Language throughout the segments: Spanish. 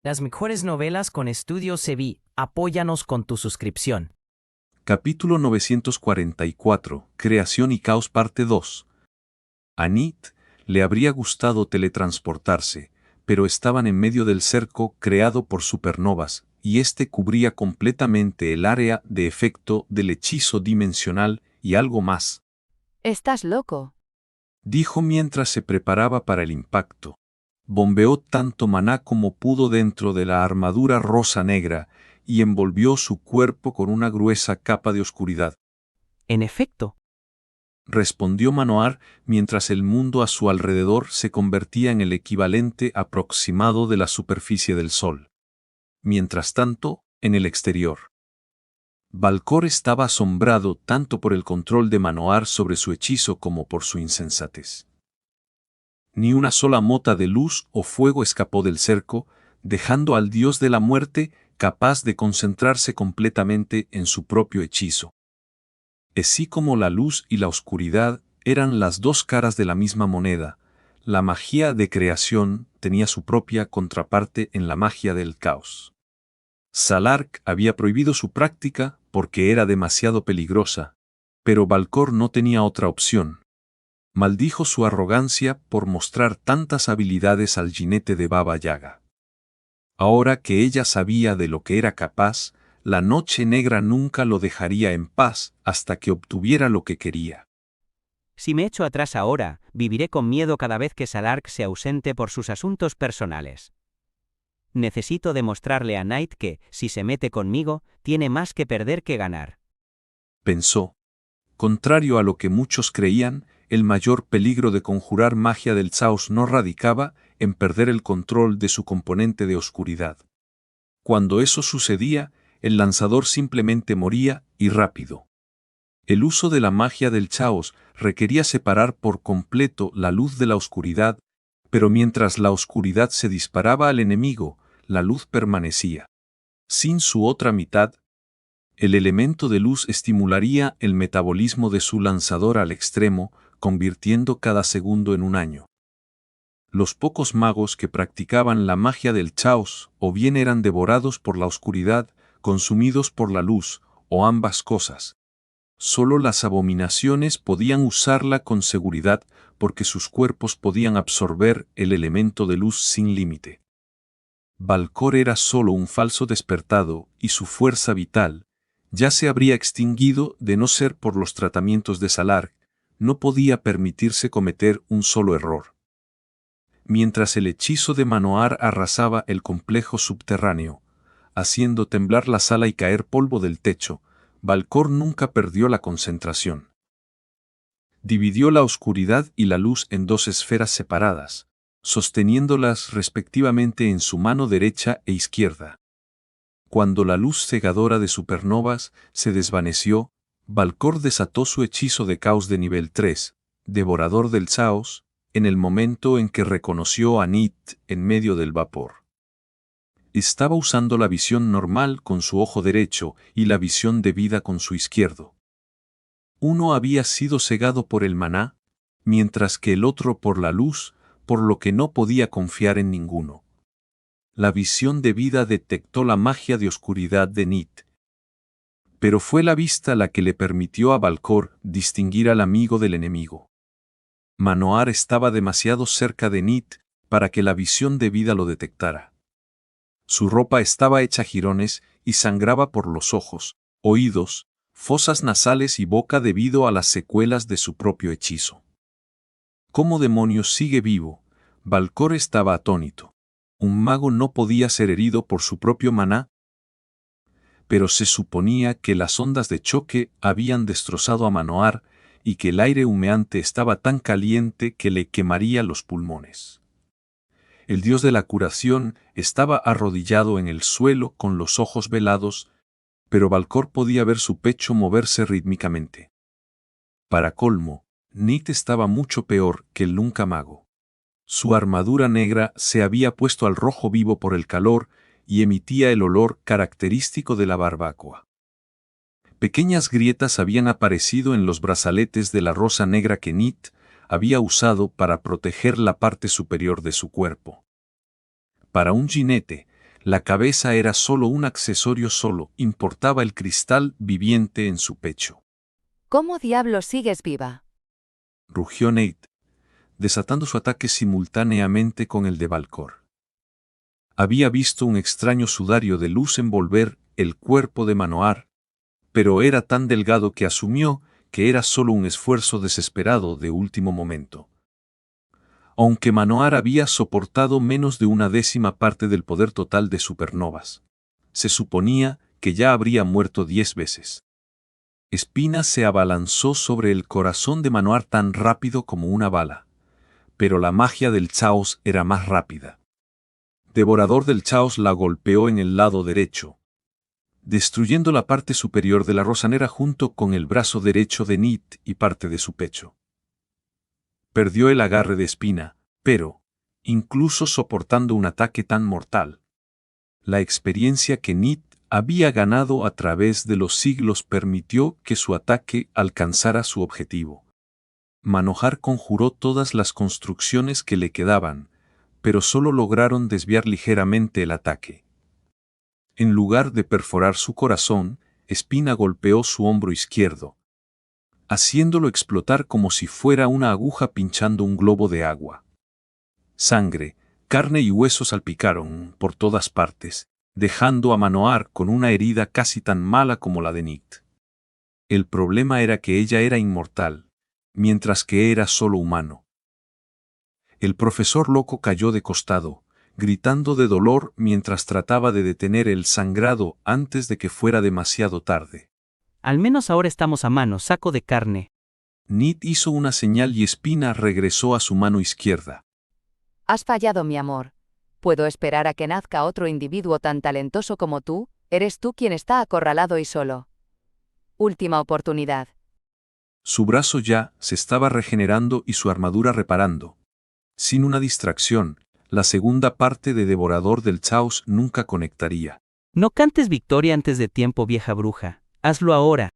Las mejores novelas con Estudio Sevi. Apóyanos con tu suscripción. Capítulo 944. Creación y caos parte 2. A Nit le habría gustado teletransportarse, pero estaban en medio del cerco creado por supernovas, y este cubría completamente el área de efecto del hechizo dimensional y algo más, Estás loco. dijo mientras se preparaba para el impacto. Bombeó tanto maná como pudo dentro de la armadura rosa-negra y envolvió su cuerpo con una gruesa capa de oscuridad. En efecto, Respondió Manoar mientras el mundo a su alrededor se convertía en el equivalente aproximado de la superficie del Sol. Mientras tanto, en el exterior, Valcor estaba asombrado tanto por el control de Manoar sobre su hechizo como por su insensatez. Ni una sola mota de luz o fuego escapó del cerco, dejando al dios de la muerte capaz de concentrarse completamente en su propio hechizo. Así como la luz y la oscuridad eran las dos caras de la misma moneda, la magia de creación tenía su propia contraparte en la magia del caos. Salark había prohibido su práctica porque era demasiado peligrosa, pero Valcor no tenía otra opción. Maldijo su arrogancia por mostrar tantas habilidades al jinete de Baba Yaga. Ahora que ella sabía de lo que era capaz, la Noche Negra nunca lo dejaría en paz hasta que obtuviera lo que quería. Si me echo atrás ahora, viviré con miedo cada vez que Salark se ausente por sus asuntos personales. Necesito demostrarle a Knight que, si se mete conmigo, tiene más que perder que ganar. Pensó. Contrario a lo que muchos creían, el mayor peligro de conjurar magia del Chaos no radicaba en perder el control de su componente de oscuridad. Cuando eso sucedía, el lanzador simplemente moría y rápido. El uso de la magia del Chaos requería separar por completo la luz de la oscuridad, pero mientras la oscuridad se disparaba al enemigo, la luz permanecía. Sin su otra mitad, el elemento de luz estimularía el metabolismo de su lanzador al extremo, convirtiendo cada segundo en un año. Los pocos magos que practicaban la magia del Chaos o bien eran devorados por la oscuridad, consumidos por la luz, o ambas cosas. Solo las abominaciones podían usarla con seguridad porque sus cuerpos podían absorber el elemento de luz sin límite. Valcor era solo un falso despertado y su fuerza vital ya se habría extinguido de no ser por los tratamientos de Salark, no podía permitirse cometer un solo error. Mientras el hechizo de Manoar arrasaba el complejo subterráneo, haciendo temblar la sala y caer polvo del techo, Valcor nunca perdió la concentración. Dividió la oscuridad y la luz en dos esferas separadas, sosteniéndolas respectivamente en su mano derecha e izquierda. Cuando la luz cegadora de supernovas se desvaneció, Valcor desató su hechizo de caos de nivel 3, Devorador del Chaos, en el momento en que reconoció a Nit en medio del vapor. Estaba usando la visión normal con su ojo derecho y la visión de vida con su izquierdo. Uno había sido cegado por el maná, mientras que el otro por la luz, por lo que no podía confiar en ninguno. La visión de vida detectó la magia de oscuridad de Nit. Pero fue la vista la que le permitió a Valcor distinguir al amigo del enemigo. Manoar estaba demasiado cerca de Nit para que la visión de vida lo detectara. Su ropa estaba hecha jirones y sangraba por los ojos, oídos, fosas nasales y boca debido a las secuelas de su propio hechizo. ¿Cómo demonios sigue vivo? Valcor estaba atónito. ¿Un mago no podía ser herido por su propio maná? Pero se suponía que las ondas de choque habían destrozado a Manoar y que el aire humeante estaba tan caliente que le quemaría los pulmones. El dios de la curación estaba arrodillado en el suelo con los ojos velados, pero Valcor podía ver su pecho moverse rítmicamente. Para colmo, Nit estaba mucho peor que el nunca mago. Su armadura negra se había puesto al rojo vivo por el calor y emitía el olor característico de la barbacoa. Pequeñas grietas habían aparecido en los brazaletes de la rosa negra que Nit había usado para proteger la parte superior de su cuerpo. Para un jinete, La cabeza era solo un accesorio, solo importaba el cristal viviente en su pecho. ¿Cómo diablos sigues viva? Rugió Nate, desatando su ataque simultáneamente con el de Valcor. Había visto un extraño sudario de luz envolver el cuerpo de Manoar, pero era tan delgado que asumió que era solo un esfuerzo desesperado de último momento. Aunque Manoar había soportado menos de una décima parte del poder total de supernovas, se suponía que ya habría muerto 10 veces. Espina se abalanzó sobre el corazón de Manoar tan rápido como una bala, pero la magia del Chaos era más rápida. Devorador del Chaos la golpeó en el lado derecho, destruyendo la parte superior de la rosanera junto con el brazo derecho de Nit y parte de su pecho. Perdió el agarre de Espina, pero, incluso soportando un ataque tan mortal, la experiencia que Nit había ganado a través de los siglos permitió que su ataque alcanzara su objetivo. Manohar conjuró todas las construcciones que le quedaban, pero solo lograron desviar ligeramente el ataque. En lugar de perforar su corazón, Espina golpeó su hombro izquierdo, haciéndolo explotar como si fuera una aguja pinchando un globo de agua. Sangre, carne y huesos salpicaron por todas partes, dejando a Manohar con una herida casi tan mala como la de Nit. El problema era que ella era inmortal, mientras que era solo humano. El profesor loco cayó de costado, gritando de dolor mientras trataba de detener el sangrado antes de que fuera demasiado tarde. Al menos ahora estamos a mano, saco de carne. Nit hizo una señal y Espina regresó a su mano izquierda. Has fallado, mi amor. ¿Puedo esperar a que nazca otro individuo tan talentoso como tú? Eres tú quien está acorralado y solo. Última oportunidad. Su brazo ya se estaba regenerando y su armadura reparando. Sin una distracción, la segunda parte de Devorador del Chaos nunca conectaría. No cantes victoria antes de tiempo, vieja bruja. Hazlo ahora.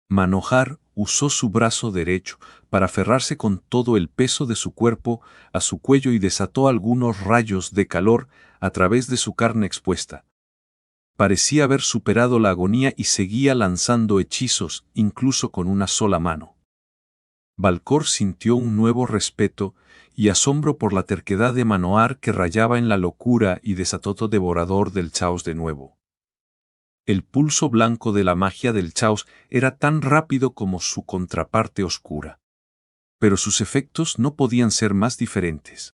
Manohar usó su brazo derecho para aferrarse con todo el peso de su cuerpo a su cuello y desató algunos rayos de calor a través de su carne expuesta. Parecía haber superado la agonía y seguía lanzando hechizos, incluso con una sola mano. Valcor sintió un nuevo respeto y asombro por la terquedad de Manohar que rayaba en la locura y desató Devorador del Chaos de nuevo. El pulso blanco de la magia del Chaos era tan rápido como su contraparte oscura. Pero sus efectos no podían ser más diferentes.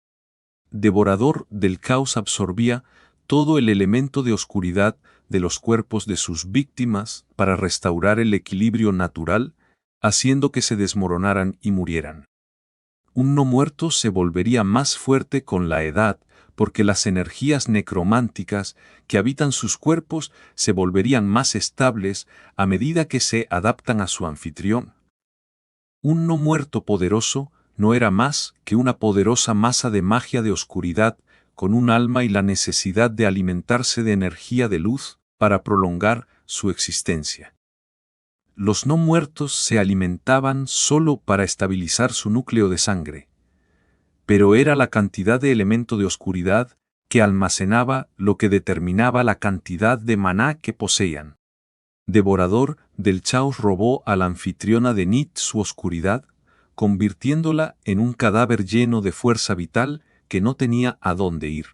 Devorador del Caos absorbía todo el elemento de oscuridad de los cuerpos de sus víctimas para restaurar el equilibrio natural, haciendo que se desmoronaran y murieran. Un no muerto se volvería más fuerte con la edad, porque las energías necrománticas que habitan sus cuerpos se volverían más estables a medida que se adaptan a su anfitrión. Un no muerto poderoso no era más que una poderosa masa de magia de oscuridad con un alma y la necesidad de alimentarse de energía de luz para prolongar su existencia. Los no muertos se alimentaban solo para estabilizar su núcleo de sangre, pero era la cantidad de elemento de oscuridad que almacenaba lo que determinaba la cantidad de maná que poseían. Devorador del Chaos robó a la anfitriona de Nit su oscuridad, convirtiéndola en un cadáver lleno de fuerza vital que no tenía a dónde ir.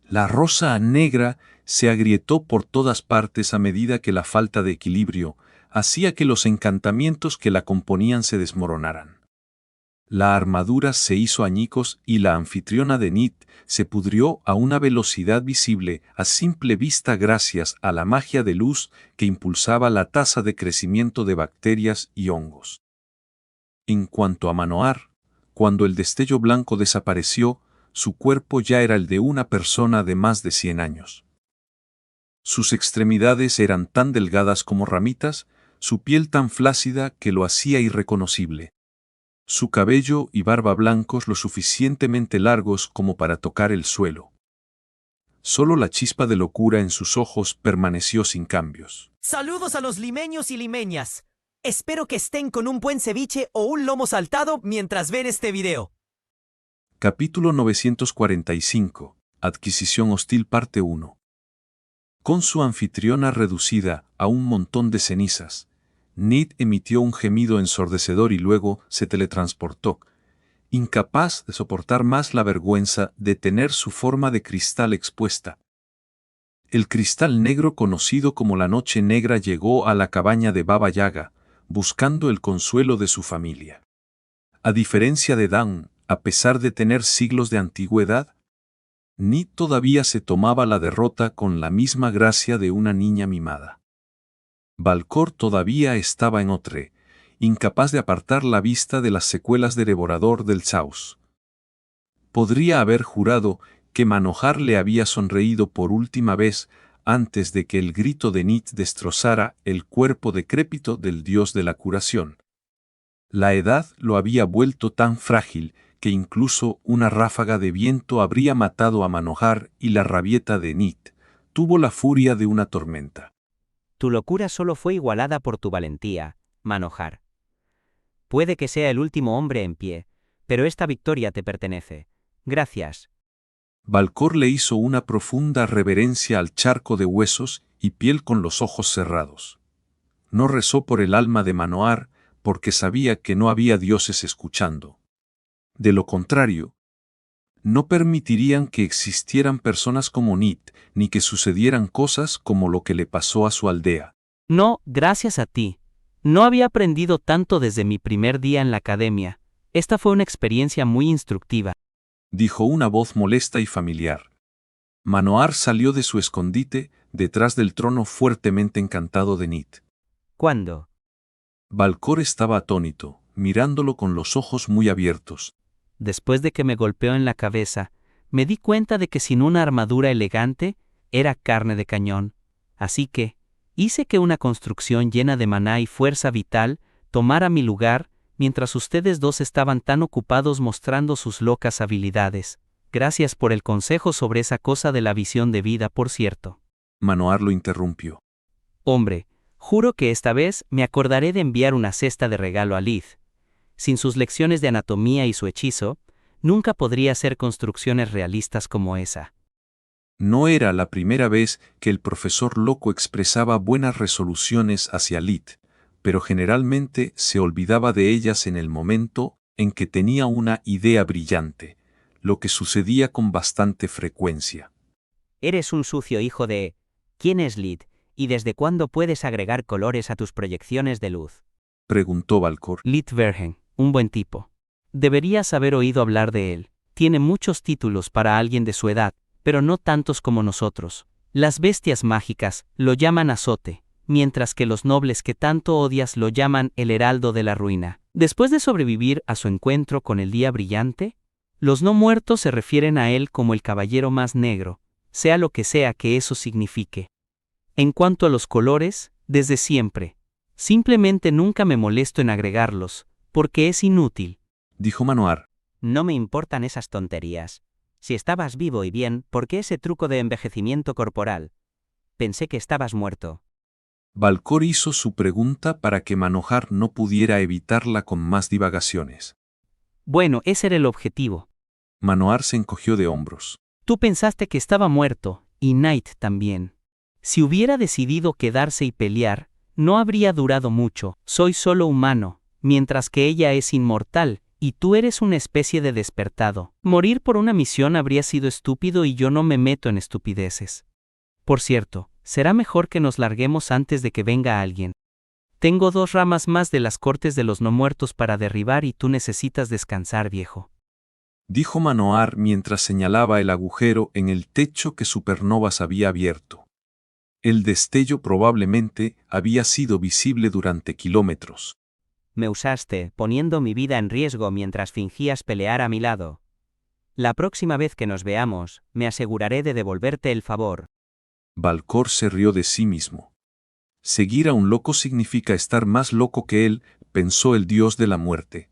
La rosa negra se agrietó por todas partes a medida que la falta de equilibrio hacía que los encantamientos que la componían se desmoronaran. La armadura se hizo añicos y la anfitriona de Nit se pudrió a una velocidad visible a simple vista gracias a la magia de luz que impulsaba la tasa de crecimiento de bacterias y hongos. En cuanto a Manohar, cuando el destello blanco desapareció, su cuerpo ya era el de una persona de más de 100 años. Sus extremidades eran tan delgadas como ramitas, su piel tan flácida que lo hacía irreconocible. Su cabello y barba blancos lo suficientemente largos como para tocar el suelo. Solo la chispa de locura en sus ojos permaneció sin cambios. Saludos a los limeños y limeñas. Espero que estén con un buen ceviche o un lomo saltado mientras ven este video. Capítulo 945. Adquisición hostil parte 1. Con su anfitriona reducida a un montón de cenizas, Nid emitió un gemido ensordecedor y luego se teletransportó, incapaz de soportar más la vergüenza de tener su forma de cristal expuesta. El cristal negro conocido como la Noche Negra llegó a la cabaña de Baba Yaga, buscando el consuelo de su familia. A diferencia de Dan, a pesar de tener siglos de antigüedad, Nid todavía se tomaba la derrota con la misma gracia de una niña mimada. Valcor todavía estaba en Otre, incapaz de apartar la vista de las secuelas de devorador del Chaos. Podría haber jurado que Manohar le había sonreído por última vez antes de que el grito de Nid destrozara el cuerpo decrépito del dios de la curación. La edad lo había vuelto tan frágil que incluso una ráfaga de viento habría matado a Manohar y la rabieta de Nid tuvo la furia de una tormenta. Tu locura solo fue igualada por tu valentía, Manohar. Puede que sea el último hombre en pie, pero esta victoria te pertenece. Gracias. Valcor le hizo una profunda reverencia al charco de huesos y piel con los ojos cerrados. No rezó por el alma de Manohar porque sabía que no había dioses escuchando. De lo contrario, no permitirían que existieran personas como Nid, ni que sucedieran cosas como lo que le pasó a su aldea. No, gracias a ti. No había aprendido tanto desde mi primer día en la academia. Esta fue una experiencia muy instructiva. Dijo una voz molesta y familiar. Manohar salió de su escondite detrás del trono fuertemente encantado de Nid. ¿Cuándo? Valcor estaba atónito, mirándolo con los ojos muy abiertos. Después de que me golpeó en la cabeza, me di cuenta de que sin una armadura elegante, era carne de cañón. Así que, hice que una construcción llena de maná y fuerza vital tomara mi lugar, mientras ustedes dos estaban tan ocupados mostrando sus locas habilidades. Gracias por el consejo sobre esa cosa de la visión de vida, por cierto. Manohar lo interrumpió. Hombre, juro que esta vez me acordaré de enviar una cesta de regalo a Lith. Sin sus lecciones de anatomía y su hechizo, nunca podría hacer construcciones realistas como esa. No era la primera vez que el profesor loco expresaba buenas resoluciones hacia Lith, pero generalmente se olvidaba de ellas en el momento en que tenía una idea brillante, lo que sucedía con bastante frecuencia. Eres un sucio hijo de... ¿Quién es Lid? ¿Y desde cuándo puedes agregar colores a tus proyecciones de luz? Preguntó Valcor. Lith Vergen, un buen tipo. Deberías haber oído hablar de él. Tiene muchos títulos para alguien de su edad, pero no tantos como nosotros. Las bestias mágicas lo llaman azote, mientras que los nobles que tanto odias lo llaman el heraldo de la ruina. Después de sobrevivir a su encuentro con el día brillante, los no muertos se refieren a él como el caballero más negro, sea lo que sea que eso signifique. En cuanto a los colores, desde siempre. Simplemente nunca me molesto en agregarlos, porque es inútil. Dijo Manohar. No me importan esas tonterías. Si estabas vivo y bien, ¿por qué ese truco de envejecimiento corporal? Pensé que estabas muerto. Valcor hizo su pregunta para que Manohar no pudiera evitarla con más divagaciones. Bueno, ese era el objetivo. Manohar se encogió de hombros. Tú pensaste que estaba muerto, y Knight también. Si hubiera decidido quedarse y pelear, no habría durado mucho. Soy solo humano, mientras que ella es inmortal, y tú eres una especie de despertado. Morir por una misión habría sido estúpido y yo no me meto en estupideces. Por cierto, será mejor que nos larguemos antes de que venga alguien. Tengo 2 ramas más de las cortes de los no muertos para derribar y tú necesitas descansar, viejo. Dijo Manohar mientras señalaba el agujero en el techo que Supernovas había abierto. El destello probablemente había sido visible durante kilómetros. Me usaste, poniendo mi vida en riesgo mientras fingías pelear a mi lado. La próxima vez que nos veamos, me aseguraré de devolverte el favor. Valcor se rió de sí mismo. Seguir a un loco significa estar más loco que él, pensó el dios de la muerte.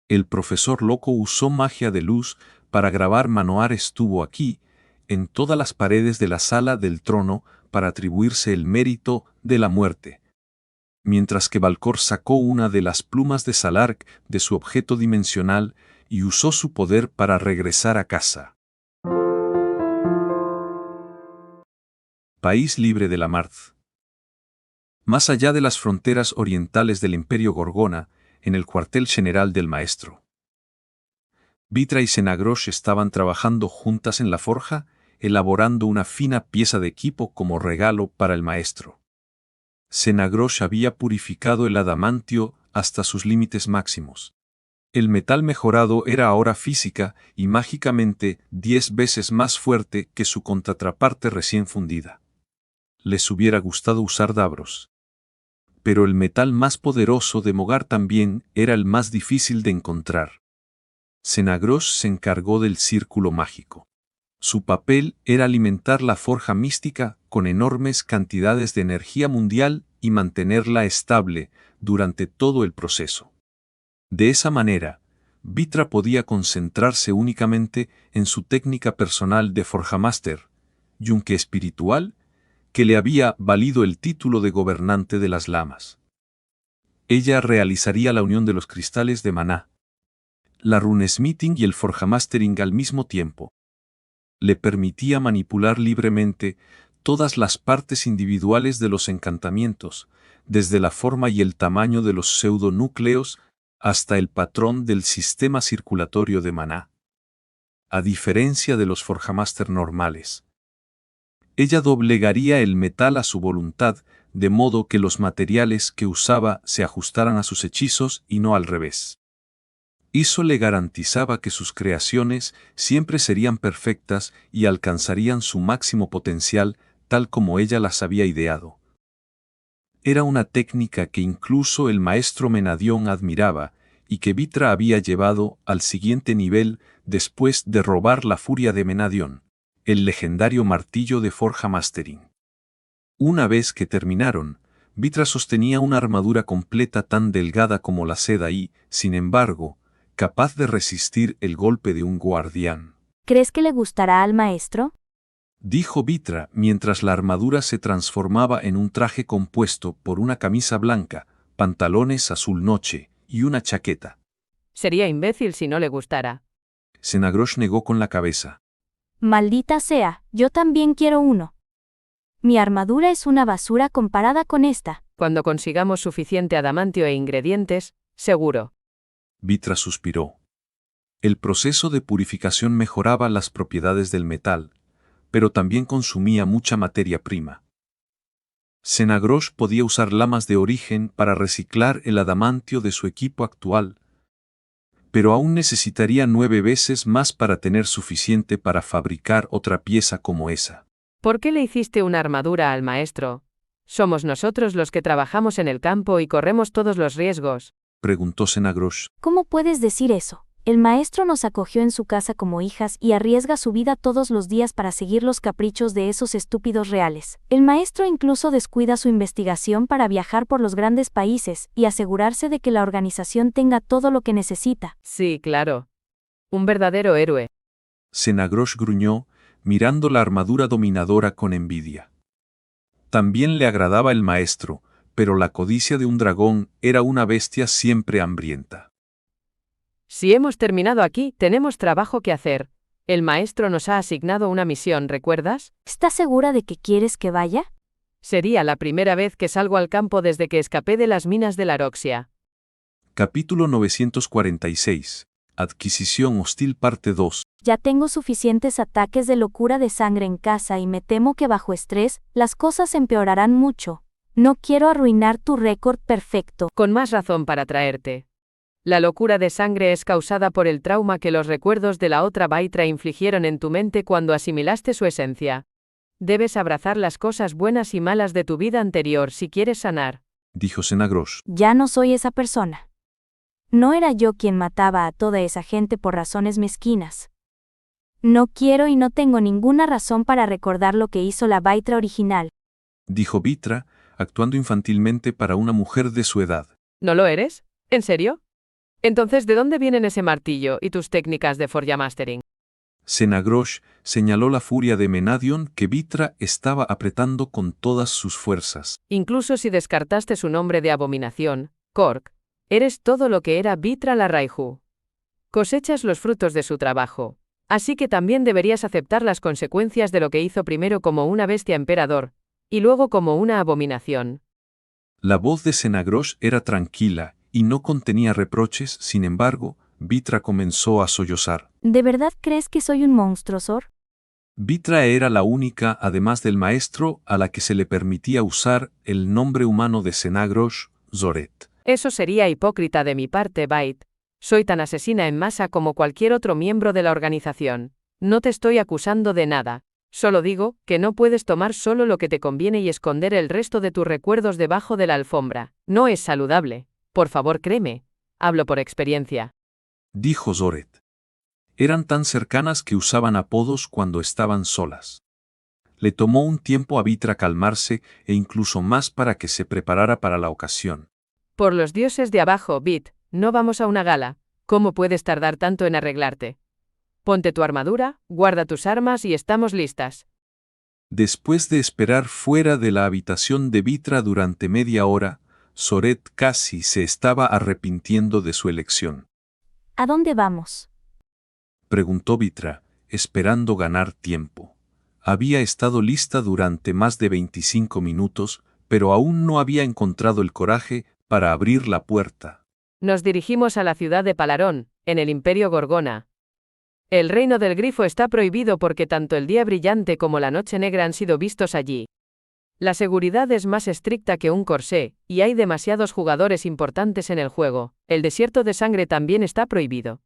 El profesor loco usó magia de luz para grabar Manohar estuvo aquí, en todas las paredes de la sala del trono, para atribuirse el mérito de la muerte. Mientras que Valcor sacó una de las plumas de Salark de su objeto dimensional y usó su poder para regresar a casa. País libre de la Marth. Más allá de las fronteras orientales del Imperio Gorgona, en el cuartel general del maestro. Vitra y Senagrosh estaban trabajando juntas en la forja, elaborando una fina pieza de equipo como regalo para el maestro. Senagrosh había purificado el adamantio hasta sus límites máximos. El metal mejorado era ahora física y mágicamente 10 veces más fuerte que su contraparte recién fundida. Les hubiera gustado usar Davros. Pero el metal más poderoso de Mogar también era el más difícil de encontrar. Senagrosh se encargó del círculo mágico. Su papel era alimentar la forja mística con enormes cantidades de energía mundial y mantenerla estable durante todo el proceso. De esa manera, Vitra podía concentrarse únicamente en su técnica personal de Forjamaster, yunque espiritual, que le había valido el título de gobernante de las lamas. Ella realizaría la unión de los cristales de maná, la runesmithing y el forjamastering al mismo tiempo. Le permitía manipular libremente todas las partes individuales de los encantamientos, desde la forma y el tamaño de los pseudonúcleos hasta el patrón del sistema circulatorio de maná. A diferencia de los forjamaster normales, ella doblegaría el metal a su voluntad, de modo que los materiales que usaba se ajustaran a sus hechizos y no al revés. Eso le garantizaba que sus creaciones siempre serían perfectas y alcanzarían su máximo potencial tal como ella las había ideado. Era una técnica que incluso el maestro Menadión admiraba y que Vitra había llevado al siguiente nivel después de robar la furia de Menadión, el legendario martillo de Forja Mastering. Una vez que terminaron, Vitra sostenía una armadura completa tan delgada como la seda y, sin embargo, capaz de resistir el golpe de un guardián. ¿Crees que le gustará al maestro? Dijo Vitra mientras la armadura se transformaba en un traje compuesto por una camisa blanca, pantalones azul noche y una chaqueta. Sería imbécil si no le gustara. Senagrosh negó con la cabeza. Maldita sea, yo también quiero uno. Mi armadura es una basura comparada con esta. Cuando consigamos suficiente adamantio e ingredientes, seguro. Vitra suspiró. El proceso de purificación mejoraba las propiedades del metal, pero también consumía mucha materia prima. Senagrosh podía usar lamas de origen para reciclar el adamantio de su equipo actual, pero aún necesitaría 9 veces más para tener suficiente para fabricar otra pieza como esa. ¿Por qué le hiciste una armadura al maestro? Somos nosotros los que trabajamos en el campo y corremos todos los riesgos. Preguntó Senagrosh. ¿Cómo puedes decir eso? El maestro nos acogió en su casa como hijas y arriesga su vida todos los días para seguir los caprichos de esos estúpidos reales. El maestro incluso descuida su investigación para viajar por los grandes países y asegurarse de que la organización tenga todo lo que necesita. Sí, claro. Un verdadero héroe. Senagrosh gruñó, mirando la armadura dominadora con envidia. También le agradaba el maestro, pero la codicia de un dragón era una bestia siempre hambrienta. Si hemos terminado aquí, tenemos trabajo que hacer. El maestro nos ha asignado una misión, ¿recuerdas? ¿Estás segura de que quieres que vaya? Sería la primera vez que salgo al campo desde que escapé de las minas de la Aroxia. Capítulo 946. Adquisición hostil parte 2. Ya tengo suficientes ataques de locura de sangre en casa y me temo que bajo estrés, las cosas empeorarán mucho. No quiero arruinar tu récord perfecto. Con más razón para traerte. La locura de sangre es causada por el trauma que los recuerdos de la otra Vitra infligieron en tu mente cuando asimilaste su esencia. Debes abrazar las cosas buenas y malas de tu vida anterior si quieres sanar. Dijo Senagrosh. Ya no soy esa persona. No era yo quien mataba a toda esa gente por razones mezquinas. No quiero y no tengo ninguna razón para recordar lo que hizo la Vitra original. Dijo Vitra, actuando infantilmente para una mujer de su edad. ¿No lo eres? ¿En serio? Entonces, ¿de dónde vienen ese martillo y tus técnicas de Forjamastering? Senagrosh señaló la furia de Menadion que Vitra estaba apretando con todas sus fuerzas. Incluso si descartaste su nombre de abominación, Kork, eres todo lo que era Vitra la Raiju. Cosechas los frutos de su trabajo. Así que también deberías aceptar las consecuencias de lo que hizo primero como una bestia emperador, y luego como una abominación. La voz de Cenagrosh era tranquila y no contenía reproches, sin embargo, Vitra comenzó a sollozar. ¿De verdad crees que soy un monstruo, Zor? Vitra era la única, además del maestro, a la que se le permitía usar el nombre humano de Cenagrosh, Zoret. Eso sería hipócrita de mi parte, Bait. Soy tan asesina en masa como cualquier otro miembro de la organización. No te estoy acusando de nada. Solo digo que no puedes tomar solo lo que te conviene y esconder el resto de tus recuerdos debajo de la alfombra. No es saludable. Por favor, créeme. Hablo por experiencia. Dijo Zoret. Eran tan cercanas que usaban apodos cuando estaban solas. Le tomó un tiempo a Vitra calmarse e incluso más para que se preparara para la ocasión. Por los dioses de abajo, Bit, no vamos a una gala. ¿Cómo puedes tardar tanto en arreglarte? Ponte tu armadura, guarda tus armas y estamos listas. Después de esperar fuera de la habitación de Vitra durante media hora, Zoret casi se estaba arrepintiendo de su elección. ¿A dónde vamos? Preguntó Vitra, esperando ganar tiempo. Había estado lista durante más de 25 minutos, pero aún no había encontrado el coraje para abrir la puerta. Nos dirigimos a la ciudad de Palarón, en el Imperio Gorgona. El reino del grifo está prohibido porque tanto el día brillante como la noche negra han sido vistos allí. La seguridad es más estricta que un corsé, y hay demasiados jugadores importantes en el juego. El desierto de sangre también está prohibido.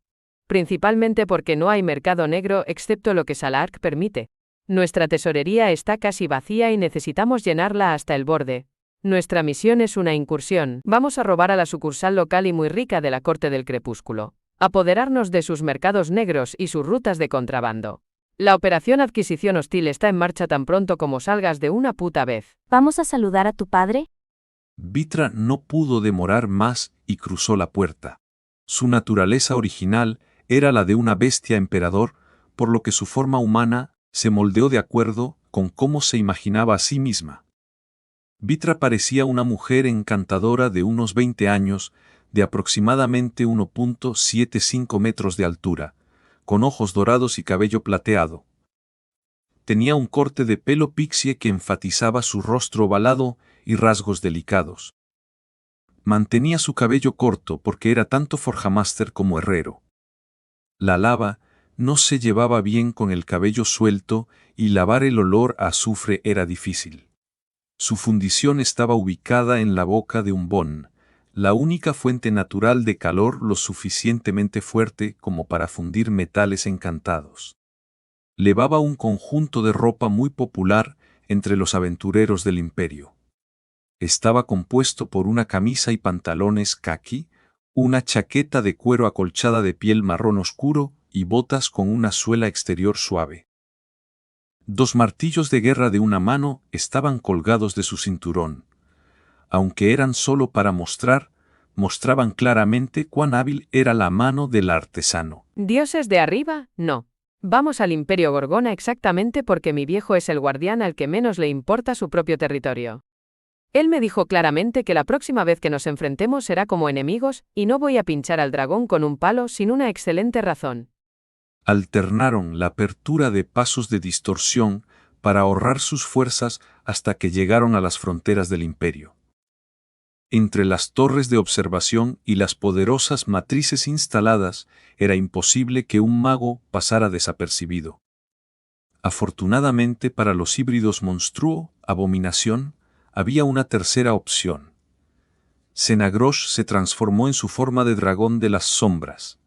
Principalmente porque no hay mercado negro excepto lo que Salark permite. Nuestra tesorería está casi vacía y necesitamos llenarla hasta el borde. Nuestra misión es una incursión. Vamos a robar a la sucursal local y muy rica de la Corte del Crepúsculo. Apoderarnos de sus mercados negros y sus rutas de contrabando. La operación Adquisición Hostil está en marcha tan pronto como salgas de una puta vez. ¿Vamos a saludar a tu padre? Vitra no pudo demorar más y cruzó la puerta. Su naturaleza original era la de una bestia emperador, por lo que su forma humana se moldeó de acuerdo con cómo se imaginaba a sí misma. Vitra parecía una mujer encantadora de unos 20 años, de aproximadamente 1.75 metros de altura, con ojos dorados y cabello plateado. Tenía un corte de pelo pixie que enfatizaba su rostro ovalado y rasgos delicados. Mantenía su cabello corto porque era tanto forjamaster como herrero. La lava no se llevaba bien con el cabello suelto y lavar el olor a azufre era difícil. Su fundición estaba ubicada en la boca de un bon, la única fuente natural de calor lo suficientemente fuerte como para fundir metales encantados. Llevaba un conjunto de ropa muy popular entre los aventureros del imperio. Estaba compuesto por una camisa y pantalones caqui, una chaqueta de cuero acolchada de piel marrón oscuro y botas con una suela exterior suave. 2 martillos de guerra de una mano estaban colgados de su cinturón. Aunque eran solo para mostraban claramente cuán hábil era la mano del artesano. ¿Dioses de arriba? No. Vamos al Imperio Gorgona exactamente porque mi viejo es el guardián al que menos le importa su propio territorio. Él me dijo claramente que la próxima vez que nos enfrentemos será como enemigos, y no voy a pinchar al dragón con un palo sin una excelente razón. Alternaron la apertura de pasos de distorsión para ahorrar sus fuerzas hasta que llegaron a las fronteras del imperio. Entre las torres de observación y las poderosas matrices instaladas, era imposible que un mago pasara desapercibido. Afortunadamente para los híbridos monstruo, abominación, había una tercera opción. Cenagrosh se transformó en su forma de dragón de las sombras,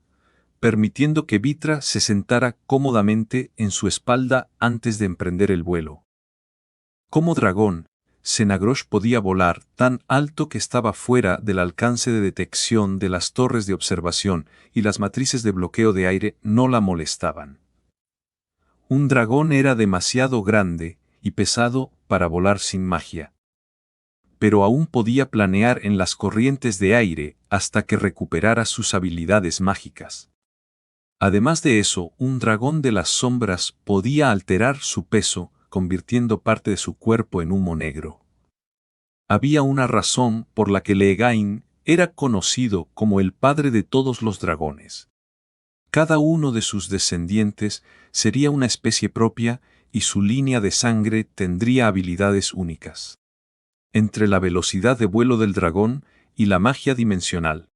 permitiendo que Vitra se sentara cómodamente en su espalda antes de emprender el vuelo. Como dragón, Cenagrosh podía volar tan alto que estaba fuera del alcance de detección de las torres de observación y las matrices de bloqueo de aire no la molestaban. Un dragón era demasiado grande y pesado para volar sin magia. Pero aún podía planear en las corrientes de aire hasta que recuperara sus habilidades mágicas. Además de eso, un dragón de las sombras podía alterar su peso, convirtiendo parte de su cuerpo en humo negro. Había una razón por la que Legain era conocido como el padre de todos los dragones. Cada uno de sus descendientes sería una especie propia y su línea de sangre tendría habilidades únicas. Entre la velocidad de vuelo del dragón y la magia dimensional,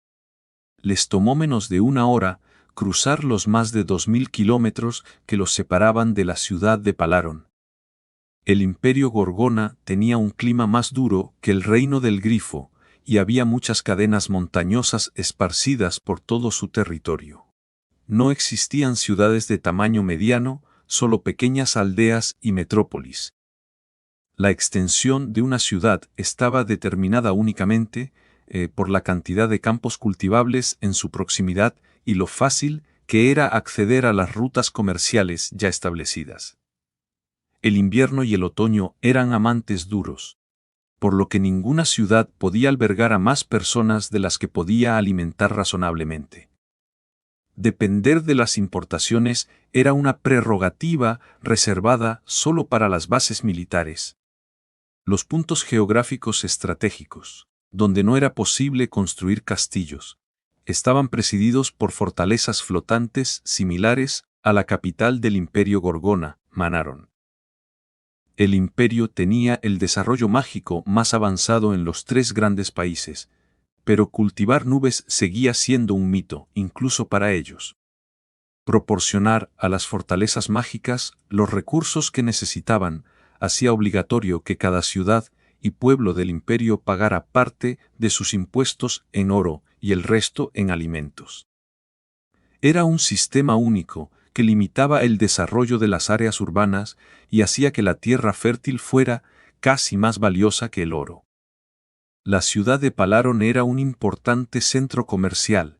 les tomó menos de una hora cruzar los más de 2000 kilómetros que los separaban de la ciudad de Palaron. El imperio Gorgona tenía un clima más duro que el reino del Grifo, y había muchas cadenas montañosas esparcidas por todo su territorio. No existían ciudades de tamaño mediano, solo pequeñas aldeas y metrópolis. La extensión de una ciudad estaba determinada únicamente por la cantidad de campos cultivables en su proximidad y lo fácil que era acceder a las rutas comerciales ya establecidas. El invierno y el otoño eran amantes duros, por lo que ninguna ciudad podía albergar a más personas de las que podía alimentar razonablemente. Depender de las importaciones era una prerrogativa reservada solo para las bases militares. Los puntos geográficos estratégicos, donde no era posible construir castillos, estaban presididos por fortalezas flotantes similares a la capital del imperio Gorgona, Manaron. El imperio tenía el desarrollo mágico más avanzado en los 3 grandes países, pero cultivar nubes seguía siendo un mito, incluso para ellos. Proporcionar a las fortalezas mágicas los recursos que necesitaban hacía obligatorio que cada ciudad y pueblo del imperio pagara parte de sus impuestos en oro y el resto en alimentos. Era un sistema único que limitaba el desarrollo de las áreas urbanas y hacía que la tierra fértil fuera casi más valiosa que el oro. La ciudad de Palaron era un importante centro comercial,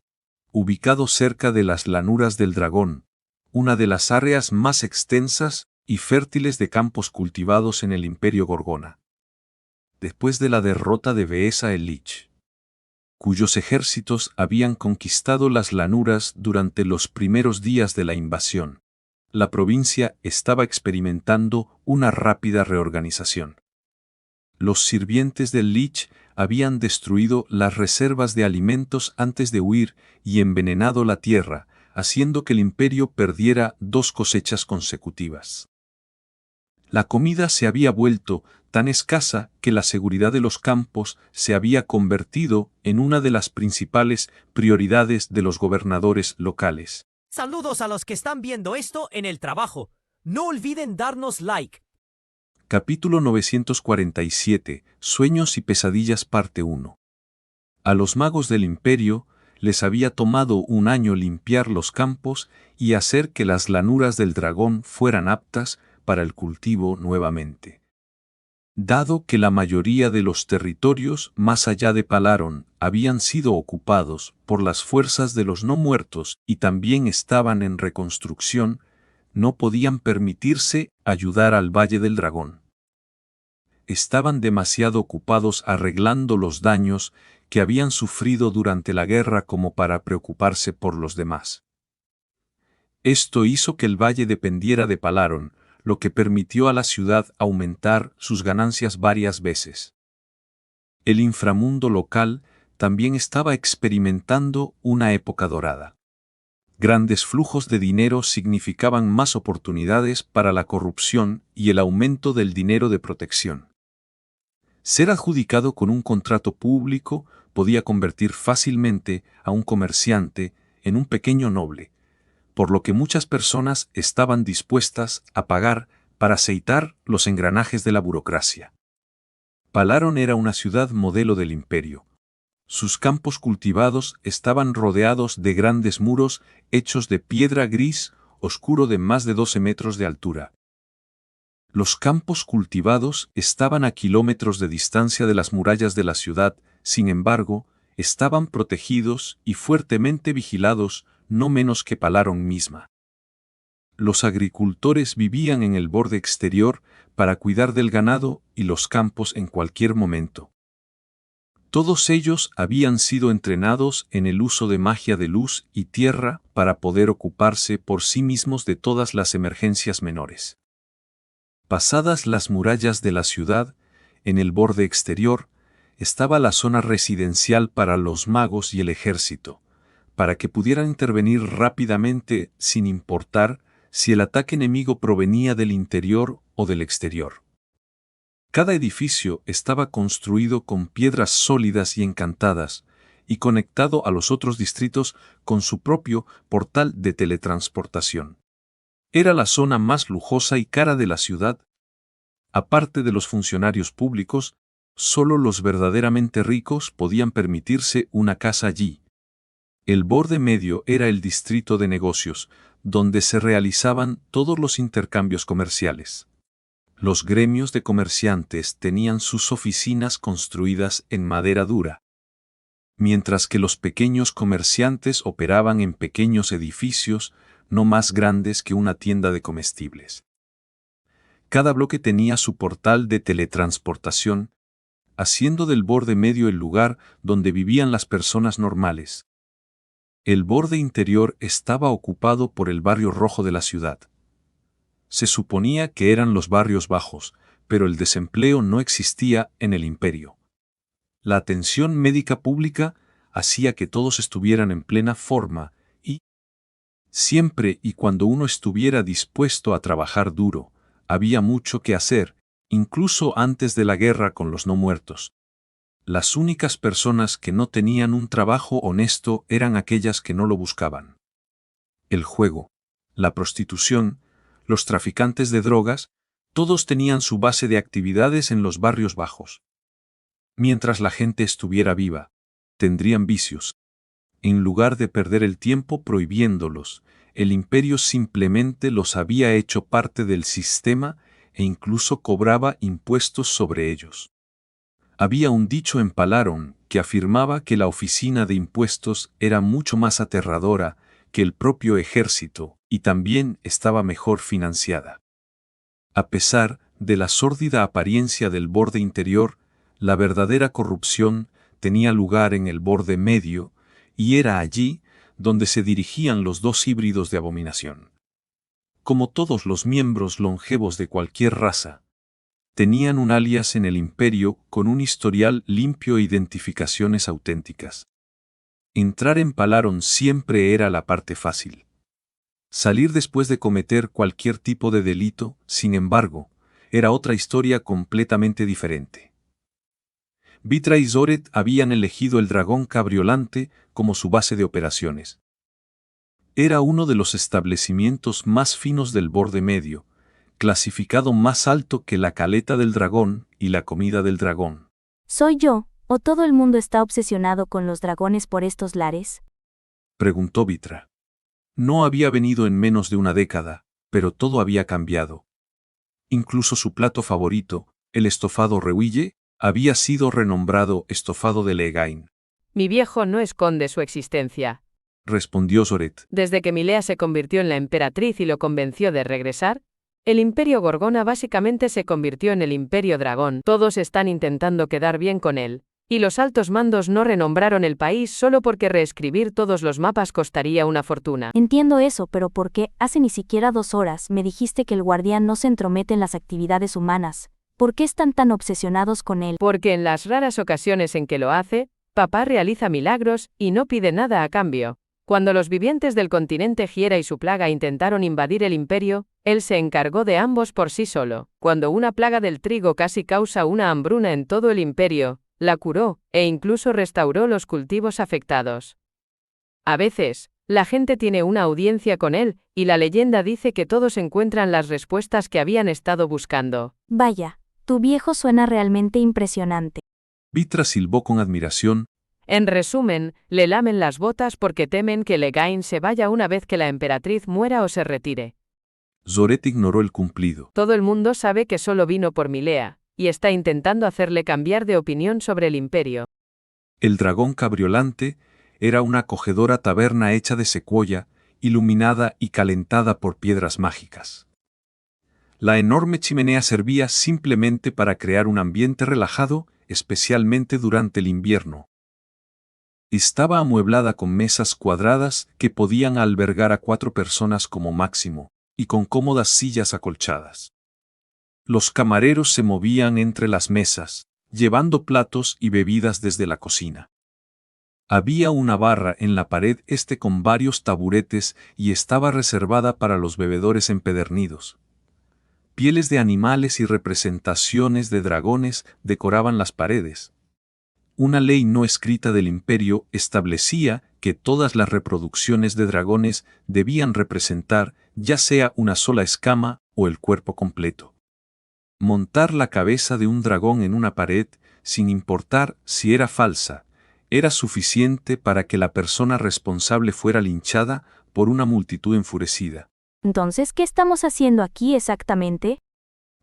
ubicado cerca de las llanuras del Dragón, una de las áreas más extensas y fértiles de campos cultivados en el Imperio Gorgona. Después de la derrota de Beesa el Lich, cuyos ejércitos habían conquistado las llanuras durante los primeros días de la invasión, la provincia estaba experimentando una rápida reorganización. Los sirvientes del Lich habían destruido las reservas de alimentos antes de huir y envenenado la tierra, haciendo que el imperio perdiera 2 cosechas consecutivas. La comida se había vuelto tan escasa que la seguridad de los campos se había convertido en una de las principales prioridades de los gobernadores locales. Saludos a los que están viendo esto en el trabajo. No olviden darnos like. Capítulo 947, Sueños y pesadillas parte 1. A los magos del imperio les había tomado un año limpiar los campos y hacer que las llanuras del dragón fueran aptas para el cultivo nuevamente. Dado que la mayoría de los territorios más allá de Palaron habían sido ocupados por las fuerzas de los no muertos y también estaban en reconstrucción, no podían permitirse ayudar al Valle del Dragón. Estaban demasiado ocupados arreglando los daños que habían sufrido durante la guerra como para preocuparse por los demás. Esto hizo que el valle dependiera de Palaron, lo que permitió a la ciudad aumentar sus ganancias varias veces. El inframundo local también estaba experimentando una época dorada. Grandes flujos de dinero significaban más oportunidades para la corrupción y el aumento del dinero de protección. Ser adjudicado con un contrato público podía convertir fácilmente a un comerciante en un pequeño noble, por lo que muchas personas estaban dispuestas a pagar para aceitar los engranajes de la burocracia. Palaron era una ciudad modelo del imperio. Sus campos cultivados estaban rodeados de grandes muros hechos de piedra gris oscuro de más de 12 metros de altura. Los campos cultivados estaban a kilómetros de distancia de las murallas de la ciudad, sin embargo, estaban protegidos y fuertemente vigilados, no menos que Palaron misma. Los agricultores vivían en el borde exterior para cuidar del ganado y los campos en cualquier momento. Todos ellos habían sido entrenados en el uso de magia de luz y tierra para poder ocuparse por sí mismos de todas las emergencias menores. Pasadas las murallas de la ciudad, en el borde exterior, estaba la zona residencial para los magos y el ejército, para que pudieran intervenir rápidamente sin importar si el ataque enemigo provenía del interior o del exterior. Cada edificio estaba construido con piedras sólidas y encantadas, y conectado a los otros distritos con su propio portal de teletransportación. Era la zona más lujosa y cara de la ciudad. Aparte de los funcionarios públicos, solo los verdaderamente ricos podían permitirse una casa allí. El borde medio era el distrito de negocios, donde se realizaban todos los intercambios comerciales. Los gremios de comerciantes tenían sus oficinas construidas en madera dura, mientras que los pequeños comerciantes operaban en pequeños edificios no más grandes que una tienda de comestibles. Cada bloque tenía su portal de teletransportación, haciendo del borde medio el lugar donde vivían las personas normales. El borde interior estaba ocupado por el barrio rojo de la ciudad. Se suponía que eran los barrios bajos, pero el desempleo no existía en el imperio. La atención médica pública hacía que todos estuvieran en plena forma y, siempre y cuando uno estuviera dispuesto a trabajar duro, había mucho que hacer, incluso antes de la guerra con los no muertos. Las únicas personas que no tenían un trabajo honesto eran aquellas que no lo buscaban. El juego, la prostitución, los traficantes de drogas, todos tenían su base de actividades en los barrios bajos. Mientras la gente estuviera viva, tendrían vicios. En lugar de perder el tiempo prohibiéndolos, el imperio simplemente los había hecho parte del sistema e incluso cobraba impuestos sobre ellos. Había un dicho en Palaron que afirmaba que la oficina de impuestos era mucho más aterradora que el propio ejército y también estaba mejor financiada. A pesar de la sórdida apariencia del borde interior, la verdadera corrupción tenía lugar en el borde medio, y era allí donde se dirigían los dos híbridos de abominación. Como todos los miembros longevos de cualquier raza, tenían un alias en el imperio con un historial limpio e identificaciones auténticas. Entrar en Palaron siempre era la parte fácil. Salir después de cometer cualquier tipo de delito, sin embargo, era otra historia completamente diferente. Vitra y Zoret habían elegido el dragón cabriolante como su base de operaciones. Era uno de los establecimientos más finos del borde medio, clasificado más alto que la caleta del dragón y la comida del dragón. ¿Soy yo, o todo el mundo está obsesionado con los dragones por estos lares? Preguntó Vitra. No había venido en menos de una década, pero todo había cambiado. Incluso su plato favorito, el estofado Reuille, había sido renombrado estofado de Legain. Mi viejo no esconde su existencia. Respondió Zoret. Desde que Milea se convirtió en la emperatriz y lo convenció de regresar, el Imperio Gorgona básicamente se convirtió en el Imperio Dragón. Todos están intentando quedar bien con él, y los altos mandos no renombraron el país solo porque reescribir todos los mapas costaría una fortuna. Entiendo eso, pero ¿por qué, hace ni siquiera 2 horas, me dijiste que el guardián no se entromete en las actividades humanas? ¿Por qué están tan obsesionados con él? Porque en las raras ocasiones en que lo hace, papá realiza milagros y no pide nada a cambio. Cuando los vivientes del continente Giera y su plaga intentaron invadir el imperio, él se encargó de ambos por sí solo. Cuando una plaga del trigo casi causa una hambruna en todo el imperio, la curó, e incluso restauró los cultivos afectados. A veces, la gente tiene una audiencia con él, y la leyenda dice que todos encuentran las respuestas que habían estado buscando. Vaya, tu viejo suena realmente impresionante. Vitra silbó con admiración. En resumen, le lamen las botas porque temen que Legain se vaya una vez que la emperatriz muera o se retire. Zoret ignoró el cumplido. Todo el mundo sabe que solo vino por Milea, y está intentando hacerle cambiar de opinión sobre el imperio. El dragón cabriolante era una acogedora taberna hecha de secuoya, iluminada y calentada por piedras mágicas. La enorme chimenea servía simplemente para crear un ambiente relajado, especialmente durante el invierno. Estaba amueblada con mesas cuadradas que podían albergar a 4 personas como máximo, y con cómodas sillas acolchadas. Los camareros se movían entre las mesas, llevando platos y bebidas desde la cocina. Había una barra en la pared este con varios taburetes y estaba reservada para los bebedores empedernidos. Pieles de animales y representaciones de dragones decoraban las paredes. Una ley no escrita del imperio establecía que todas las reproducciones de dragones debían representar ya sea una sola escama o el cuerpo completo. Montar la cabeza de un dragón en una pared, sin importar si era falsa, era suficiente para que la persona responsable fuera linchada por una multitud enfurecida. Entonces, ¿qué estamos haciendo aquí exactamente?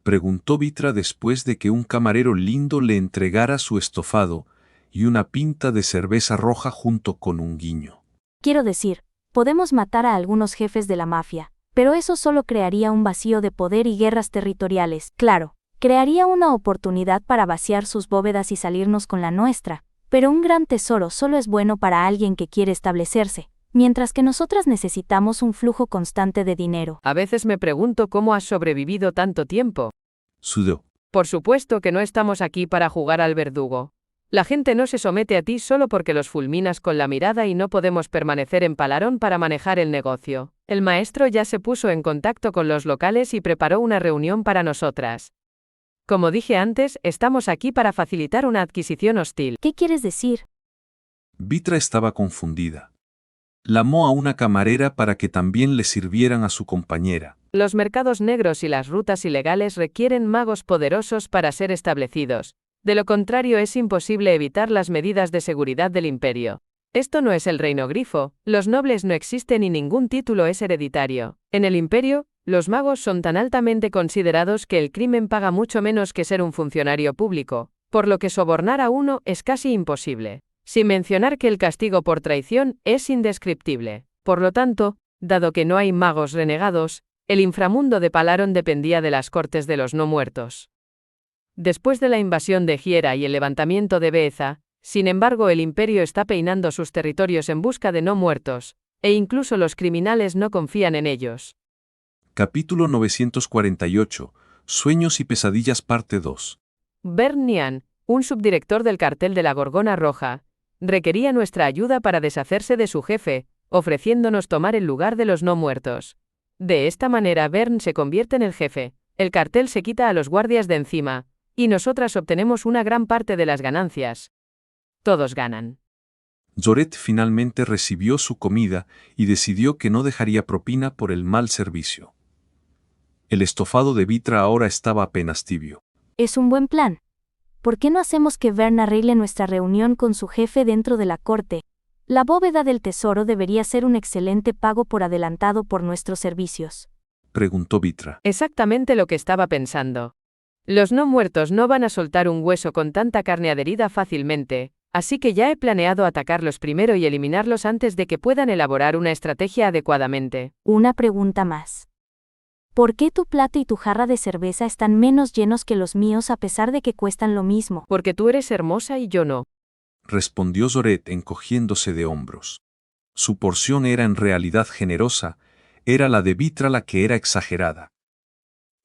Preguntó Vitra después de que un camarero lindo le entregara su estofado y una pinta de cerveza roja junto con un guiño. Quiero decir, podemos matar a algunos jefes de la mafia, pero eso solo crearía un vacío de poder y guerras territoriales. Claro, crearía una oportunidad para vaciar sus bóvedas y salirnos con la nuestra, pero un gran tesoro solo es bueno para alguien que quiere establecerse, mientras que nosotras necesitamos un flujo constante de dinero. A veces me pregunto cómo has sobrevivido tanto tiempo. Sudó. Por supuesto que no estamos aquí para jugar al verdugo. La gente no se somete a ti solo porque los fulminas con la mirada y no podemos permanecer en Palarón para manejar el negocio. El maestro ya se puso en contacto con los locales y preparó una reunión para nosotras. Como dije antes, estamos aquí para facilitar una adquisición hostil. ¿Qué quieres decir? Vitra estaba confundida. Llamó a una camarera para que también le sirvieran a su compañera. Los mercados negros y las rutas ilegales requieren magos poderosos para ser establecidos. De lo contrario es imposible evitar las medidas de seguridad del imperio. Esto no es el reino grifo, los nobles no existen y ningún título es hereditario. En el imperio, los magos son tan altamente considerados que el crimen paga mucho menos que ser un funcionario público, por lo que sobornar a uno es casi imposible. Sin mencionar que el castigo por traición es indescriptible. Por lo tanto, dado que no hay magos renegados, el inframundo de Palarón dependía de las cortes de los no muertos. Después de la invasión de Hiera y el levantamiento de Beeza, sin embargo el imperio está peinando sus territorios en busca de no muertos, e incluso los criminales no confían en ellos. Capítulo 948. Sueños y pesadillas parte 2. Bernian, un subdirector del cartel de la Gorgona Roja, requería nuestra ayuda para deshacerse de su jefe, ofreciéndonos tomar el lugar de los no muertos. De esta manera Bern se convierte en el jefe, el cartel se quita a los guardias de encima, y nosotras obtenemos una gran parte de las ganancias. Todos ganan. Zoret finalmente recibió su comida y decidió que no dejaría propina por el mal servicio. El estofado de Vitra ahora estaba apenas tibio. Es un buen plan. ¿Por qué no hacemos que Vern arregle nuestra reunión con su jefe dentro de la corte? La bóveda del tesoro debería ser un excelente pago por adelantado por nuestros servicios. Preguntó Vitra. Exactamente lo que estaba pensando. Los no muertos no van a soltar un hueso con tanta carne adherida fácilmente, así que ya he planeado atacarlos primero y eliminarlos antes de que puedan elaborar una estrategia adecuadamente. Una pregunta más. ¿Por qué tu plato y tu jarra de cerveza están menos llenos que los míos a pesar de que cuestan lo mismo? Porque tú eres hermosa y yo no. Respondió Zoret encogiéndose de hombros. Su porción era en realidad generosa, era la de Vitra la que era exagerada.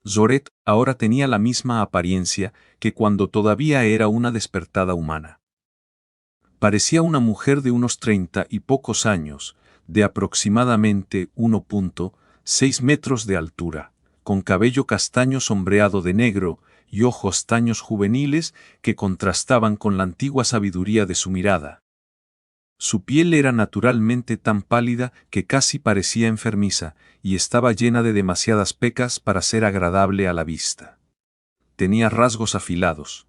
Zoret ahora tenía la misma apariencia que cuando todavía era una despertada humana. Parecía una mujer de unos 30 y pocos años, de aproximadamente 1.6 metros de altura, con cabello castaño sombreado de negro y ojos taños juveniles que contrastaban con la antigua sabiduría de su mirada. Su piel era naturalmente tan pálida que casi parecía enfermiza y estaba llena de demasiadas pecas para ser agradable a la vista. Tenía rasgos afilados,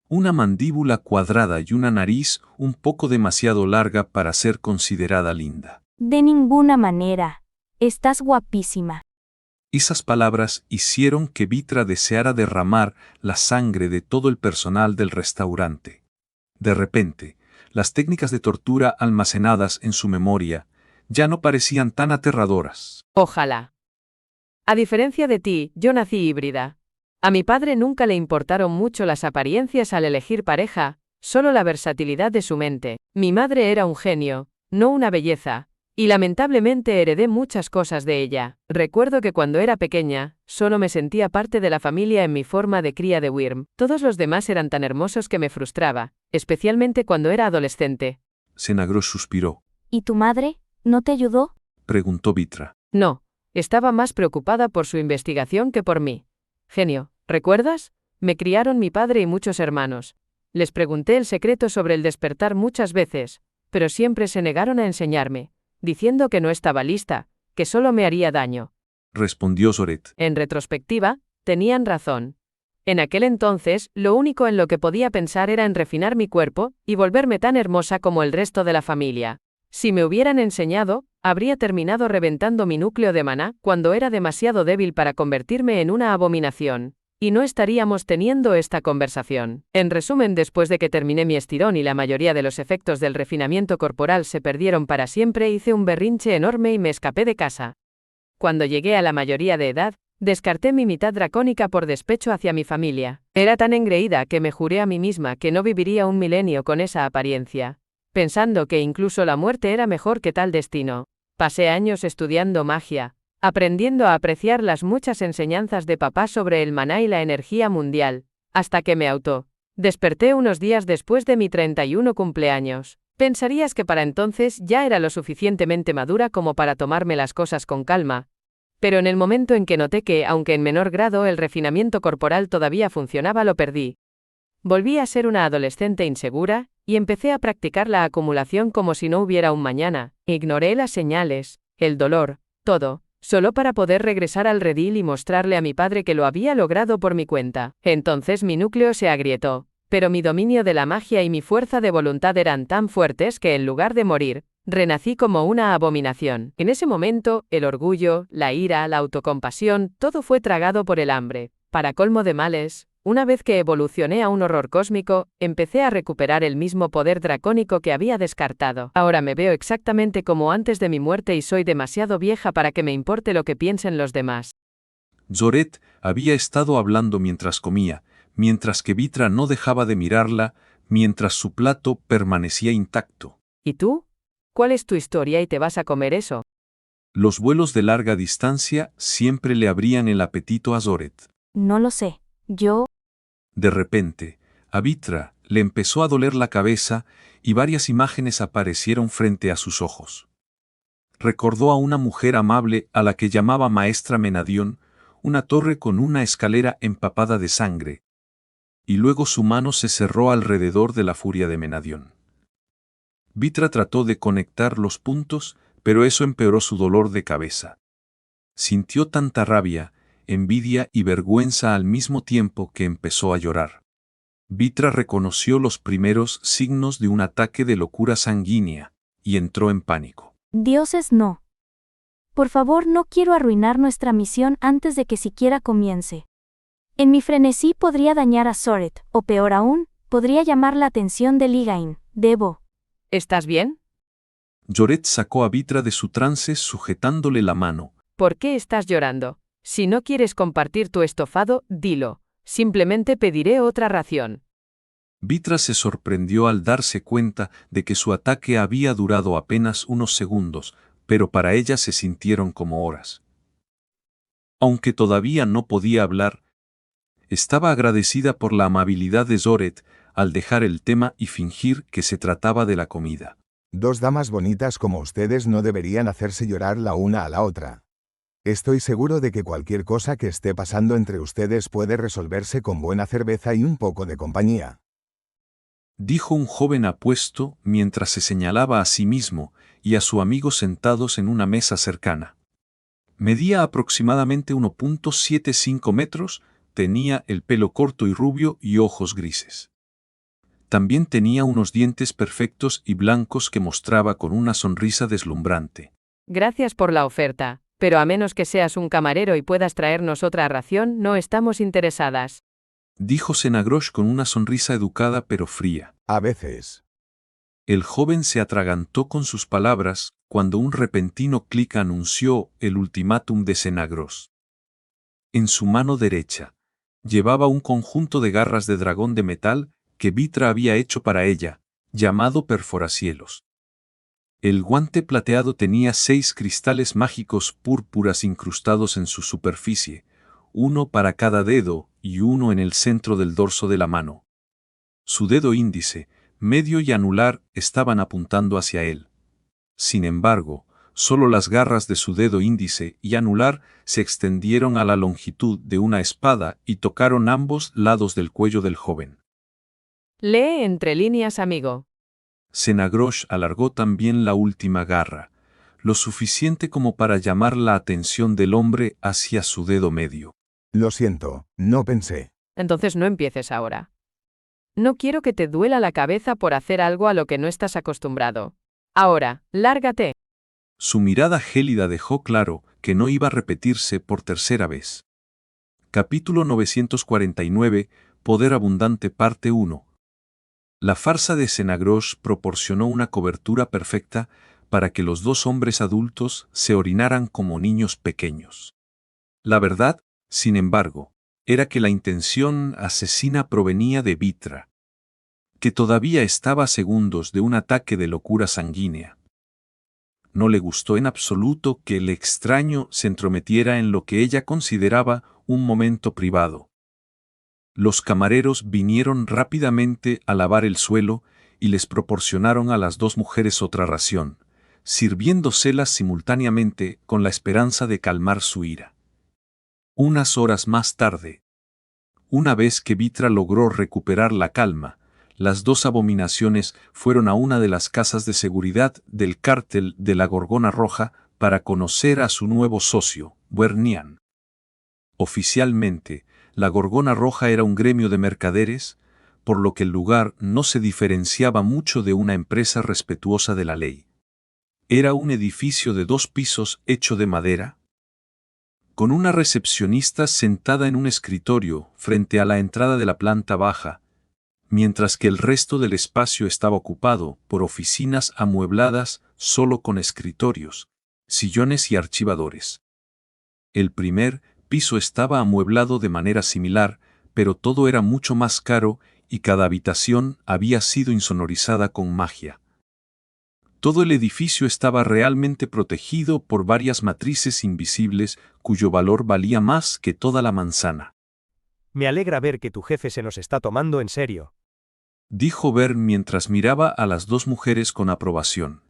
una mandíbula cuadrada y una nariz un poco demasiado larga para ser considerada linda. De ninguna manera. Estás guapísima. Esas palabras hicieron que Vitra deseara derramar la sangre de todo el personal del restaurante. De repente, las técnicas de tortura almacenadas en su memoria ya no parecían tan aterradoras. Ojalá. A diferencia de ti, yo nací híbrida. A mi padre nunca le importaron mucho las apariencias al elegir pareja, solo la versatilidad de su mente. Mi madre era un genio, no una belleza, y lamentablemente heredé muchas cosas de ella. Recuerdo que cuando era pequeña, solo me sentía parte de la familia en mi forma de cría de Wyrm. Todos los demás eran tan hermosos que me frustraba, especialmente cuando era adolescente. Senagros suspiró. ¿Y tu madre? ¿No te ayudó? Preguntó Vitra. No, estaba más preocupada por su investigación que por mí. Genio, ¿recuerdas? Me criaron mi padre y muchos hermanos. Les pregunté el secreto sobre el despertar muchas veces, pero siempre se negaron a enseñarme, diciendo que no estaba lista, que solo me haría daño. Respondió Zoret. En retrospectiva, tenían razón. En aquel entonces, lo único en lo que podía pensar era en refinar mi cuerpo y volverme tan hermosa como el resto de la familia. Si me hubieran enseñado, habría terminado reventando mi núcleo de maná cuando era demasiado débil para convertirme en una abominación. Y no estaríamos teniendo esta conversación. En resumen, después de que terminé mi estirón y la mayoría de los efectos del refinamiento corporal se perdieron para siempre, hice un berrinche enorme y me escapé de casa. Cuando llegué a la mayoría de edad, descarté mi mitad dracónica por despecho hacia mi familia. Era tan engreída que me juré a mí misma que no viviría un milenio con esa apariencia, pensando que incluso la muerte era mejor que tal destino. Pasé años estudiando magia, aprendiendo a apreciar las muchas enseñanzas de papá sobre el maná y la energía mundial, hasta que me desperté unos días después de mi 31 cumpleaños. Pensarías que para entonces ya era lo suficientemente madura como para tomarme las cosas con calma, pero en el momento en que noté que, aunque en menor grado, el refinamiento corporal todavía funcionaba, lo perdí. Volví a ser una adolescente insegura, y empecé a practicar la acumulación como si no hubiera un mañana. Ignoré las señales, el dolor, todo, solo para poder regresar al redil y mostrarle a mi padre que lo había logrado por mi cuenta. Entonces mi núcleo se agrietó, pero mi dominio de la magia y mi fuerza de voluntad eran tan fuertes que en lugar de morir, renací como una abominación. En ese momento, el orgullo, la ira, la autocompasión, todo fue tragado por el hambre. Para colmo de males, una vez que evolucioné a un horror cósmico, empecé a recuperar el mismo poder dracónico que había descartado. Ahora me veo exactamente como antes de mi muerte y soy demasiado vieja para que me importe lo que piensen los demás. Zoret había estado hablando mientras comía, mientras que Vitra no dejaba de mirarla, mientras su plato permanecía intacto. ¿Y tú? ¿Cuál es tu historia y te vas a comer eso? Los vuelos de larga distancia siempre le abrían el apetito a Zoret. No lo sé. Yo... De repente, a Vitra le empezó a doler la cabeza y varias imágenes aparecieron frente a sus ojos. Recordó a una mujer amable a la que llamaba Maestra Menadión, una torre con una escalera empapada de sangre. Y luego su mano se cerró alrededor de la furia de Menadión. Vitra trató de conectar los puntos, pero eso empeoró su dolor de cabeza. Sintió tanta rabia, envidia y vergüenza al mismo tiempo que empezó a llorar. Vitra reconoció los primeros signos de un ataque de locura sanguínea, y entró en pánico. Dioses, no. Por favor, no quiero arruinar nuestra misión antes de que siquiera comience. En mi frenesí podría dañar a Zoret, o peor aún, podría llamar la atención de Ligain. Debo. ¿Estás bien? Zoret sacó a Vitra de su trance sujetándole la mano. ¿Por qué estás llorando? Si no quieres compartir tu estofado, dilo. Simplemente pediré otra ración. Vitra se sorprendió al darse cuenta de que su ataque había durado apenas unos segundos, pero para ella se sintieron como horas. Aunque todavía no podía hablar, estaba agradecida por la amabilidad de Zoret al dejar el tema y fingir que se trataba de la comida. Dos damas bonitas como ustedes no deberían hacerse llorar la una a la otra. Estoy seguro de que cualquier cosa que esté pasando entre ustedes puede resolverse con buena cerveza y un poco de compañía. Dijo un joven apuesto mientras se señalaba a sí mismo y a su amigo sentados en una mesa cercana. Medía aproximadamente 1.75 metros, tenía el pelo corto y rubio y ojos grises. También tenía unos dientes perfectos y blancos que mostraba con una sonrisa deslumbrante. Gracias por la oferta, pero a menos que seas un camarero y puedas traernos otra ración, no estamos interesadas. Dijo Senagros con una sonrisa educada pero fría. A veces. El joven se atragantó con sus palabras cuando un repentino clic anunció el ultimátum de Senagros. En su mano derecha, llevaba un conjunto de garras de dragón de metal que Vitra había hecho para ella, llamado perforacielos. El guante plateado tenía 6 cristales mágicos púrpuras incrustados en su superficie, uno para cada dedo y uno en el centro del dorso de la mano. Su dedo índice, Medio y anular estaban apuntando hacia él. Sin embargo, solo las garras de su dedo índice y anular se extendieron a la longitud de una espada y tocaron ambos lados del cuello del joven. Lee entre líneas, amigo. Senagrosh alargó también la última garra, lo suficiente como para llamar la atención del hombre hacia su dedo medio. Lo siento, no pensé. Entonces no empieces ahora. No quiero que te duela la cabeza por hacer algo a lo que no estás acostumbrado. Ahora, lárgate. Su mirada gélida dejó claro que no iba a repetirse por tercera vez. Capítulo 949, Poder Abundante Parte 1. La farsa de Senagrosh proporcionó una cobertura perfecta para que los dos hombres adultos se orinaran como niños pequeños. La verdad, sin embargo, era que la intención asesina provenía de Vitra, que todavía estaba a segundos de un ataque de locura sanguínea. No le gustó en absoluto que el extraño se entrometiera en lo que ella consideraba un momento privado. Los camareros vinieron rápidamente a lavar el suelo y les proporcionaron a las dos mujeres otra ración, sirviéndoselas simultáneamente con la esperanza de calmar su ira. Unas horas más tarde, una vez que Vitra logró recuperar la calma, las dos abominaciones fueron a una de las casas de seguridad del cártel de la Gorgona Roja para conocer a su nuevo socio, Wernian. Oficialmente, la Gorgona Roja era un gremio de mercaderes, por lo que el lugar no se diferenciaba mucho de una empresa respetuosa de la ley. Era un edificio de 2 pisos hecho de madera, con una recepcionista sentada en un escritorio frente a la entrada de la planta baja, mientras que el resto del espacio estaba ocupado por oficinas amuebladas solo con escritorios, sillones y archivadores. El primer piso estaba amueblado de manera similar, pero todo era mucho más caro y cada habitación había sido insonorizada con magia. Todo el edificio estaba realmente protegido por varias matrices invisibles cuyo valor valía más que toda la manzana. Me alegra ver que tu jefe se nos está tomando en serio, dijo Vern mientras miraba a las dos mujeres con aprobación.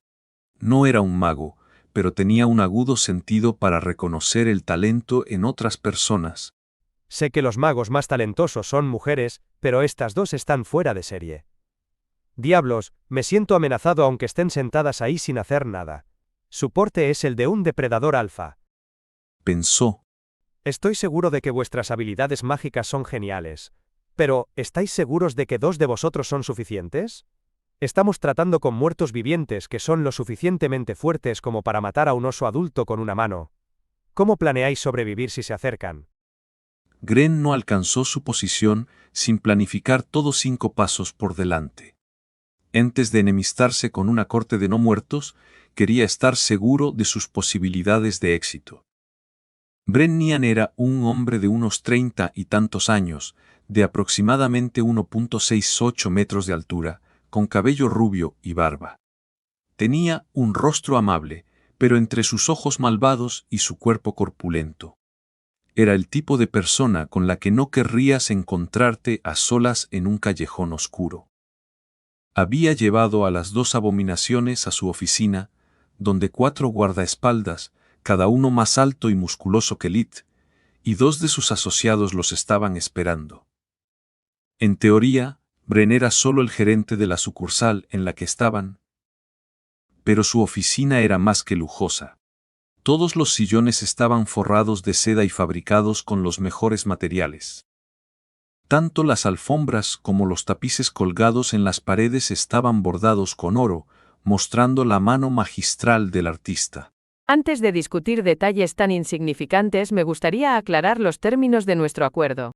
No era un mago, pero tenía un agudo sentido para reconocer el talento en otras personas. Sé que los magos más talentosos son mujeres, pero estas dos están fuera de serie. Diablos, me siento amenazado aunque estén sentadas ahí sin hacer nada. Su porte es el de un depredador alfa. Pensó. Estoy seguro de que vuestras habilidades mágicas son geniales. Pero, ¿estáis seguros de que 2 de vosotros son suficientes? Estamos tratando con muertos vivientes que son lo suficientemente fuertes como para matar a un oso adulto con una mano. ¿Cómo planeáis sobrevivir si se acercan? Gren no alcanzó su posición sin planificar todos 5 pasos por delante. Antes de enemistarse con una corte de no muertos, quería estar seguro de sus posibilidades de éxito. Brennian era un hombre de unos 30 y tantos años, de aproximadamente 1.68 metros de altura, con cabello rubio y barba. Tenía un rostro amable, pero entre sus ojos malvados y su cuerpo corpulento. Era el tipo de persona con la que no querrías encontrarte a solas en un callejón oscuro. Había llevado a las 2 abominaciones a su oficina, donde 4 guardaespaldas, cada uno más alto y musculoso que Lit, y 2 de sus asociados los estaban esperando. En teoría, Bren era solo el gerente de la sucursal en la que estaban, pero su oficina era más que lujosa. Todos los sillones estaban forrados de seda y fabricados con los mejores materiales. Tanto las alfombras como los tapices colgados en las paredes estaban bordados con oro, mostrando la mano magistral del artista. Antes de discutir detalles tan insignificantes, me gustaría aclarar los términos de nuestro acuerdo.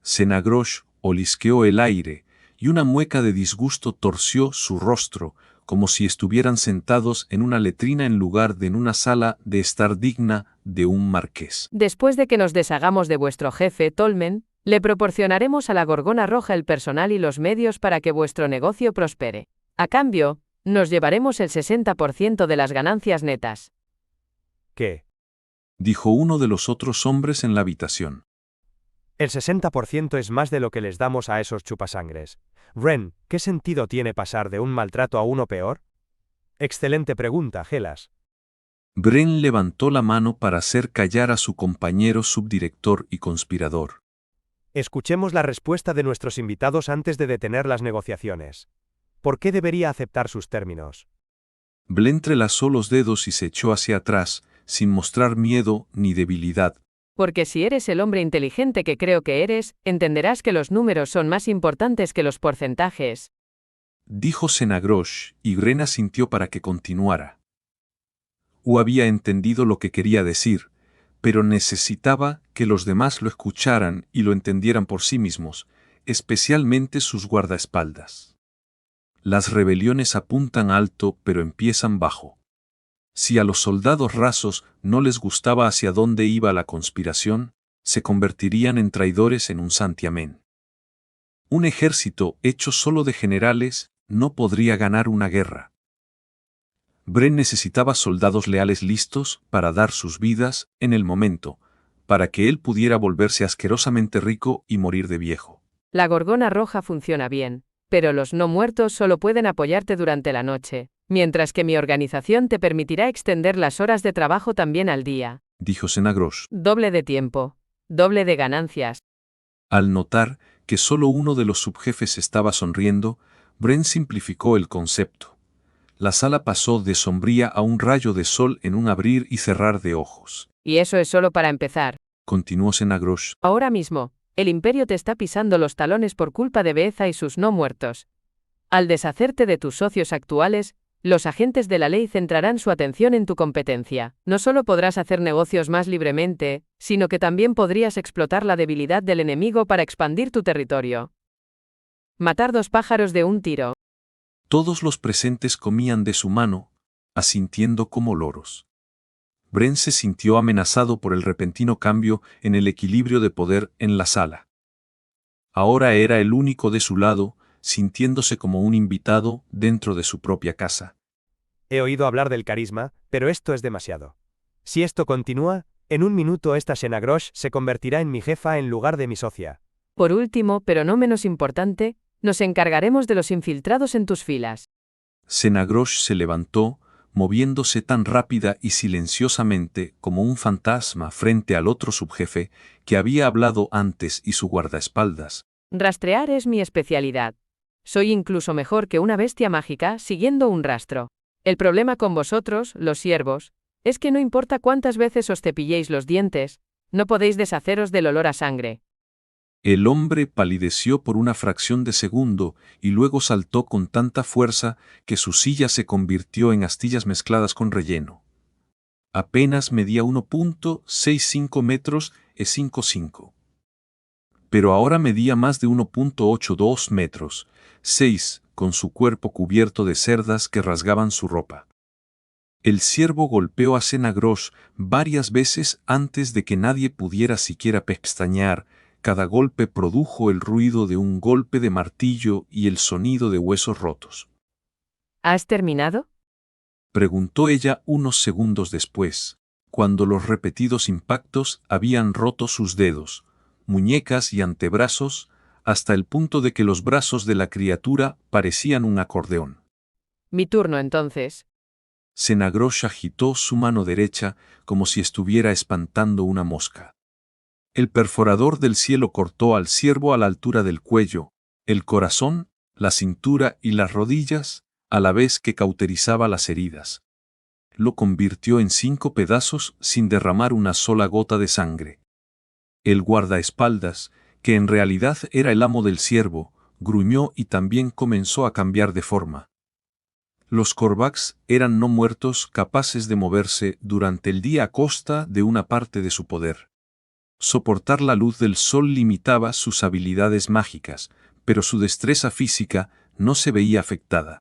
Senagrosh olisqueó el aire, y una mueca de disgusto torció su rostro, como si estuvieran sentados en una letrina en lugar de en una sala de estar digna de un marqués. Después de que nos deshagamos de vuestro jefe, Tolmen, le proporcionaremos a la Gorgona Roja el personal y los medios para que vuestro negocio prospere. A cambio, nos llevaremos el 60% de las ganancias netas. ¿Qué? Dijo uno de los otros hombres en la habitación. El 60% es más de lo que les damos a esos chupasangres. Bren, ¿qué sentido tiene pasar de un maltrato a uno peor? Excelente pregunta, Gelas. Bren levantó la mano para hacer callar a su compañero subdirector y conspirador. Escuchemos la respuesta de nuestros invitados antes de detener las negociaciones. ¿Por qué debería aceptar sus términos? Bren entrelazó los dedos y se echó hacia atrás, sin mostrar miedo ni debilidad. Porque si eres el hombre inteligente que creo que eres, entenderás que los números son más importantes que los porcentajes. Dijo Senagrosh, y Bren asintió para que continuara. Había entendido lo que quería decir, pero necesitaba que los demás lo escucharan y lo entendieran por sí mismos, especialmente sus guardaespaldas. Las rebeliones apuntan alto pero empiezan bajo. Si a los soldados rasos no les gustaba hacia dónde iba la conspiración, se convertirían en traidores en un santiamén. Un ejército hecho solo de generales no podría ganar una guerra. Bren necesitaba soldados leales listos para dar sus vidas en el momento, para que él pudiera volverse asquerosamente rico y morir de viejo. La gorgona roja funciona bien, pero los no muertos solo pueden apoyarte durante la noche, mientras que mi organización te permitirá extender las horas de trabajo también al día. Dijo Senagrosh. Doble de tiempo, doble de ganancias. Al notar que solo uno de los subjefes estaba sonriendo, Bren simplificó el concepto. La sala pasó de sombría a un rayo de sol en un abrir y cerrar de ojos. Y eso es solo para empezar. Continuó Senagrosh. Ahora mismo, el imperio te está pisando los talones por culpa de Beza y sus no muertos. Al deshacerte de tus socios actuales, los agentes de la ley centrarán su atención en tu competencia. No solo podrás hacer negocios más libremente, sino que también podrías explotar la debilidad del enemigo para expandir tu territorio. Matar dos pájaros de un tiro. Todos los presentes comían de su mano, asintiendo como loros. Bren se sintió amenazado por el repentino cambio en el equilibrio de poder en la sala. Ahora era el único de su lado, sintiéndose como un invitado dentro de su propia casa. He oído hablar del carisma, pero esto es demasiado. Si esto continúa, en un minuto esta Senagrosh se convertirá en mi jefa en lugar de mi socia. Por último, pero no menos importante, nos encargaremos de los infiltrados en tus filas. Senagrosh se levantó, moviéndose tan rápida y silenciosamente como un fantasma frente al otro subjefe que había hablado antes y su guardaespaldas. Rastrear es mi especialidad. Soy incluso mejor que una bestia mágica siguiendo un rastro. El problema con vosotros, los siervos, es que no importa cuántas veces os cepilléis los dientes, no podéis deshaceros del olor a sangre. El hombre palideció por una fracción de segundo y luego saltó con tanta fuerza que su silla se convirtió en astillas mezcladas con relleno. Apenas medía 1.65 metros e 5,5. Pero ahora medía más de 1.82 metros, 6, con su cuerpo cubierto de cerdas que rasgaban su ropa. El ciervo golpeó a Senagrosh varias veces antes de que nadie pudiera siquiera pestañear. Cada golpe produjo el ruido de un golpe de martillo y el sonido de huesos rotos. ¿Has terminado? Preguntó ella unos segundos después, cuando los repetidos impactos habían roto sus dedos, muñecas y antebrazos, hasta el punto de que los brazos de la criatura parecían un acordeón. Mi turno entonces. Senagrosh agitó su mano derecha como si estuviera espantando una mosca. El perforador del cielo cortó al ciervo a la altura del cuello, el corazón, la cintura y las rodillas, a la vez que cauterizaba las heridas. Lo convirtió en 5 pedazos sin derramar una sola gota de sangre. El guardaespaldas, que en realidad era el amo del ciervo, gruñó y también comenzó a cambiar de forma. Los Korvax eran no muertos capaces de moverse durante el día a costa de una parte de su poder. Soportar la luz del sol limitaba sus habilidades mágicas, pero su destreza física no se veía afectada.